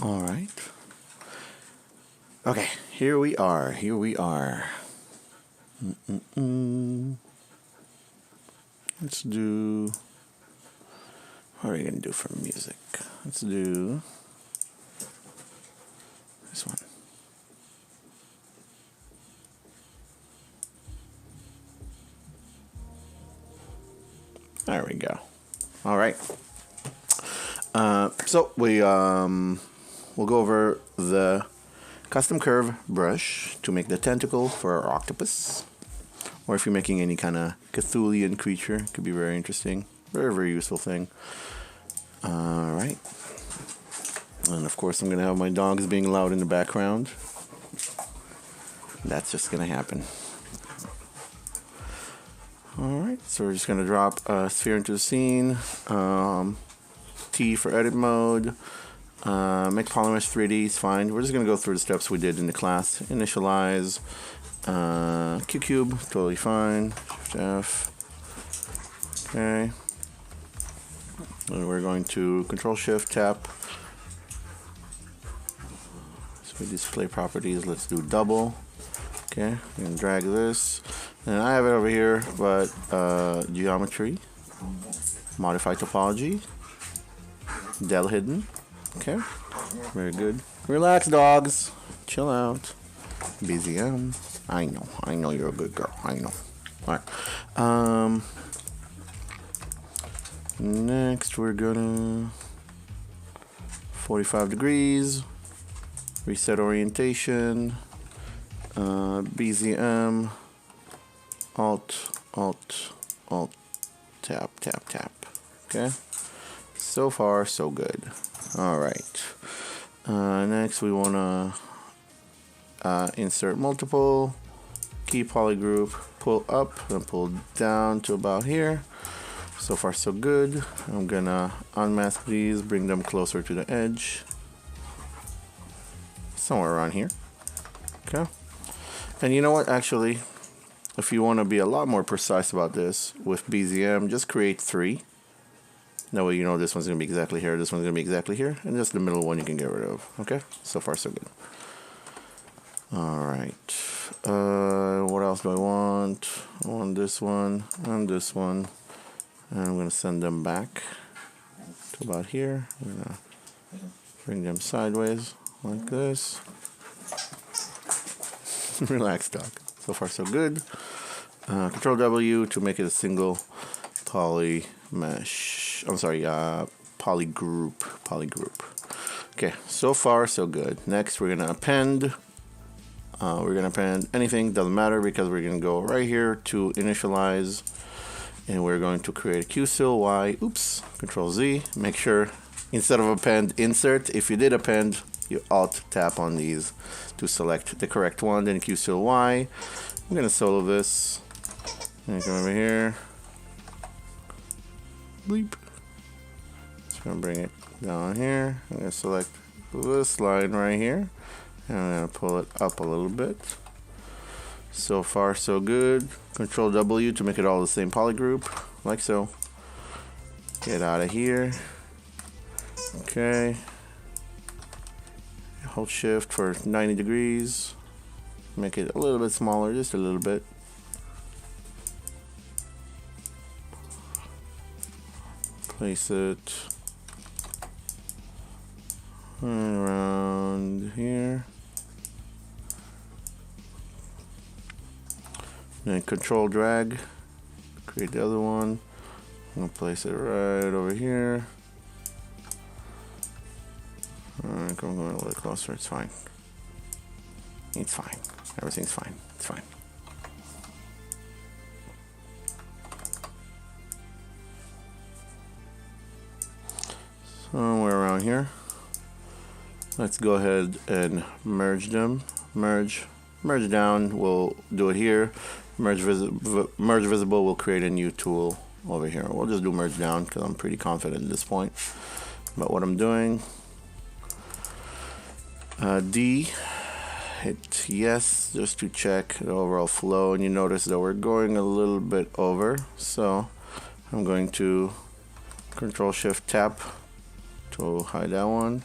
All right. Okay, here we are. Here we are. Let's do. What are we gonna do for music? Let's do this one. There we go. All right. So we'll go over the custom curve brush to make the tentacle for our octopus, or if you're making any kind of Cthulhian creature, it could be very interesting, very useful thing. All right. And of course, I'm gonna have my dogs being loud in the background. That's just gonna happen. Alright, so we're just going to drop a sphere into the scene, T for edit mode, make polymesh 3D is fine. We're just going to go through the steps we did in the class. Initialize, Q cube, totally fine, Shift F, okay. And we're going to Control Shift tap. So we display properties, let's do double. Okay, I'm going to drag this. And I have it over here, but geometry, modify topology, del hidden. Okay, very good. Relax, dogs. Chill out. BZM. I know you're a good girl. I know. All right. Next, we're gonna 45 degrees. Reset orientation. BZM. Alt, tap. Okay, so far so good. All right. Next, we want to insert multiple, key polygroup, pull up and pull down to about here. So far so good. I'm gonna unmask these, bring them closer to the edge, somewhere around here. Okay. And you know what? Actually, if you want to be a lot more precise about this with BZM, just create 3. That way you know this one's going to be exactly here, this one's going to be exactly here, and just the middle one you can get rid of. Okay? So far so good. Alright. What else do I want? I want this one and this one. And I'm going to send them back to about here. I'm going to bring them sideways like this. Relax, dog. So far so good. Control W to make it a single polygroup. Okay, so far so good. Next, we're gonna append. We're gonna append anything, doesn't matter, because we're gonna go right here to initialize, and we're going to create a QSIL Y. Oops. Control Z. Make sure instead of append, insert. If you did append, you Alt tap on these to select the correct one. Then QSIL Y. I'm gonna solo this. And come over here. Bleep. Just gonna bring it down here. I'm gonna select this line right here. And I'm gonna pull it up a little bit. So far so good. Control W to make it all the same polygroup. Like so. Get out of here. Okay. Hold shift for 90 degrees. Make it a little bit smaller, just a little bit. Place it around here. Then control drag. Create the other one. I'm gonna place it right over here. Alright, I'm going a little closer. It's fine. It's fine. Everything's fine. It's fine. Somewhere around here. Let's go ahead and merge them. Merge down. We'll do it here. Merge visible. We'll create a new tool over here. We'll just do merge down because I'm pretty confident at this point. But what I'm doing. D, hit yes, just to check the overall flow, and you notice that we're going a little bit over, so I'm going to Control Shift tap to hide that one,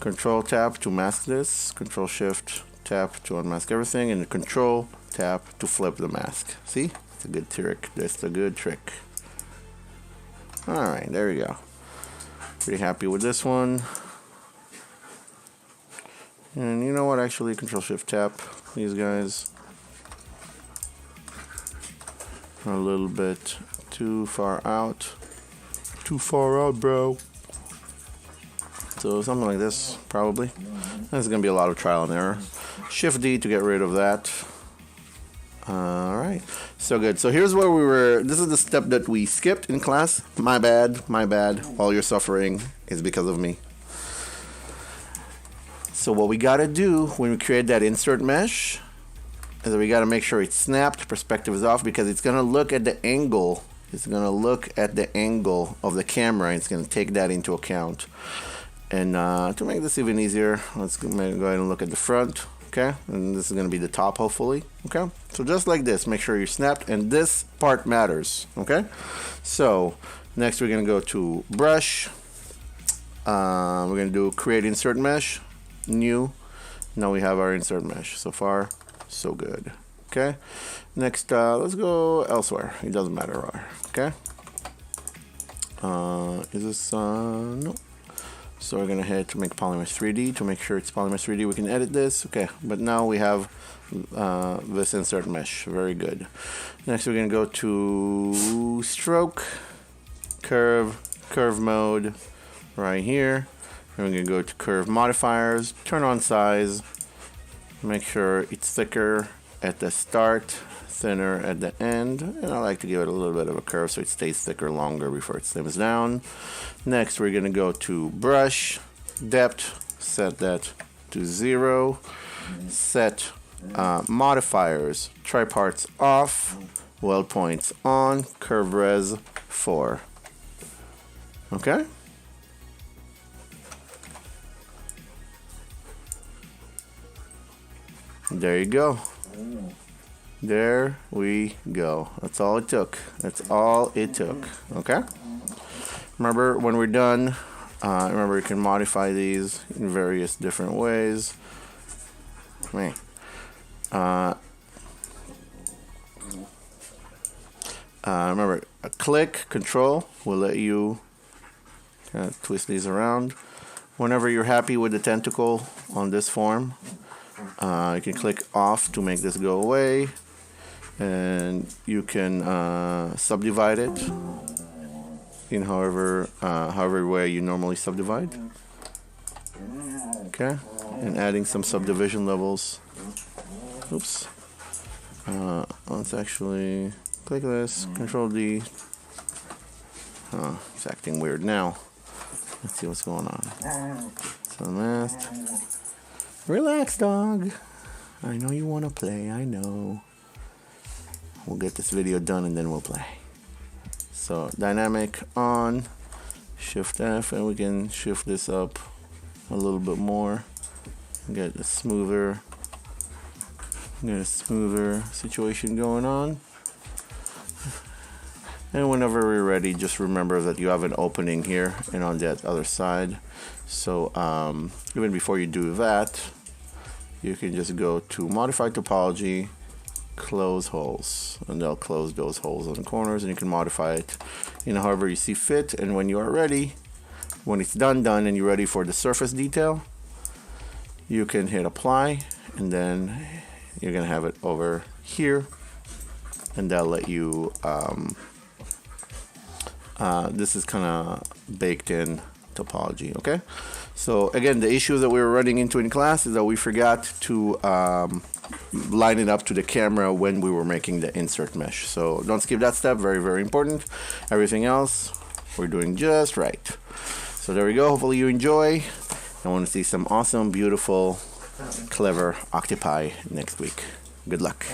Control tap to mask this, Control Shift tap to unmask everything, and Control tap to flip the mask. See? It's a good trick. That's a good trick. Alright, there we go. Pretty happy with this one. And you know what? Actually, Control Shift tap these guys a little bit too far out. Too far out, bro. So something like this, probably. There's gonna be a lot of trial and error. Shift D to get rid of that. Alright, so good. So here's where we were. This is the step that we skipped in class. My bad, my bad. All your suffering is because of me. So what we gotta do when we create that insert mesh is that we gotta make sure it's snapped, perspective is off, because it's gonna look at the angle. It's gonna look at the angle of the camera, and it's gonna take that into account. And to make this even easier, let's go ahead and look at the front, okay? And this is going to be the top, hopefully, okay? So just like this, make sure you're snapped, and this part matters, okay? So next we're going to go to Brush. We're going to do Create Insert Mesh, New. Now we have our insert mesh. So far, so good, okay? Next, let's go elsewhere. It doesn't matter where, okay? Is this, no. So we're gonna head to make Polymer 3D. To make sure it's Polymer 3D, we can edit this. Okay, but now we have this insert mesh. Very good. Next, we're gonna go to Stroke, Curve Mode, right here. And we're gonna go to Curve Modifiers, turn on Size, make sure it's thicker at the start, thinner at the end, and I like to give it a little bit of a curve so it stays thicker longer before it slims down. Next, we're going to go to Brush, Depth, set that to 0, set modifiers, triparts off, weld points on, curve res 4. Okay? There you go. There we go. That's all it took. That's all it took. Okay? Remember, when we're done, remember you can modify these in various different ways. Remember, a click, Control will let you twist these around. Whenever you're happy with the tentacle on this form, you can click off to make this go away, and you can subdivide it in however way you normally subdivide. Okay, and adding some subdivision levels. Oops. Let's actually click this, Control D. It's acting weird now. Let's see what's going on. So mask. Relax, dog. I know you want to play. I know. We'll get this video done and then we'll play. So dynamic on, Shift F, and we can shift this up a little bit more. Get a smoother situation going on. And whenever we're ready, just remember that you have an opening here and on that other side. So even before you do that, you can just go to Modify Topology, Close Holes, and they'll close those holes on the corners, and you can modify it however you see fit. And when you are ready, when it's done and you're ready for the surface detail, you can hit Apply, and then you're gonna have it over here, and that'll let you this is kind of baked in topology. Okay, so again, the issue that we were running into in class is that we forgot to line it up to the camera when we were making the insert mesh. So don't skip that step. Very, very important. Everything else we're doing just right. So there we go. Hopefully you enjoy. I want to see some awesome, beautiful, clever octopi next week. Good luck.